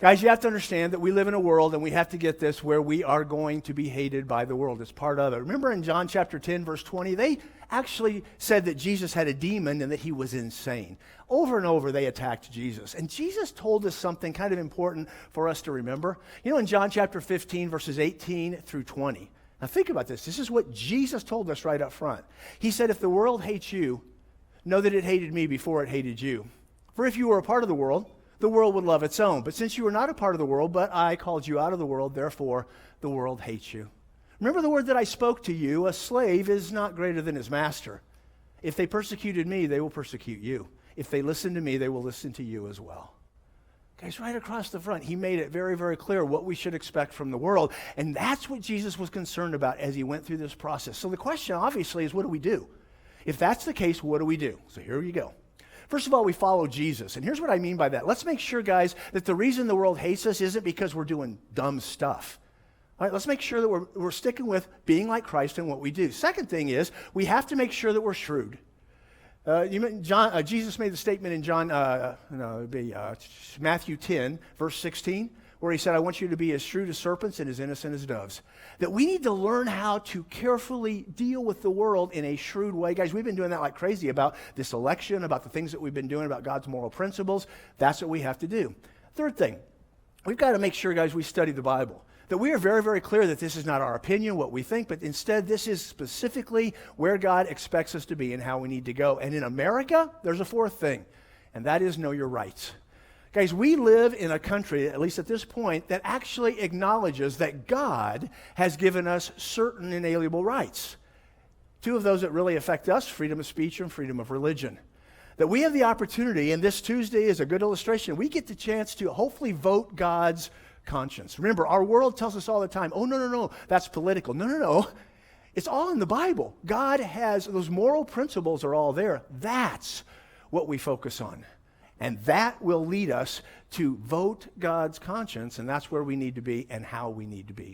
Guys, you have to understand that we live in a world, and we have to get this, where we are going to be hated by the world. It's part of it. Remember in John chapter 10, verse 20, they actually said that Jesus had a demon and that he was insane. Over and over, they attacked Jesus. And Jesus told us something kind of important for us to remember. You know, in John chapter 15, verses 18 through 20. Now think about this. This is what Jesus told us right up front. He said, if the world hates you, know that it hated me before it hated you. For if you were a part of the world would love its own. But since you are not a part of the world, but I called you out of the world, therefore the world hates you. Remember the word that I spoke to you, a slave is not greater than his master. If they persecuted me, they will persecute you. If they listen to me, they will listen to you as well. Guys, right across the front, he made it very, very clear what we should expect from the world. And that's what Jesus was concerned about as he went through this process. So the question, obviously, is what do we do? If that's the case, what do we do? So here you go. First of all, we follow Jesus. And here's what I mean by that. Let's make sure, guys, that the reason the world hates us isn't because we're doing dumb stuff. All right, let's make sure that we're sticking with being like Christ in what we do. Second thing is, we have to make sure that we're shrewd. Jesus made the statement in Matthew 10, verse 16, where he said, I want you to be as shrewd as serpents and as innocent as doves. That we need to learn how to carefully deal with the world in a shrewd way. Guys, we've been doing that like crazy about this election, about the things that we've been doing, about God's moral principles. That's what we have to do. Third thing, we've got to make sure, guys, we study the Bible. That we are very, very clear that this is not our opinion, what we think, but instead this is specifically where God expects us to be and how we need to go. And in America, there's a fourth thing, and that is know your rights. Guys, we live in a country, at least at this point, that actually acknowledges that God has given us certain inalienable rights. Two of those that really affect us, freedom of speech and freedom of religion. That we have the opportunity, and this Tuesday is a good illustration, we get the chance to hopefully vote God's conscience. Remember, our world tells us all the time, oh, no, that's political. No. It's all in the Bible. God has, those moral principles are all there. That's what we focus on. And that will lead us to vote God's conscience, and that's where we need to be and how we need to be.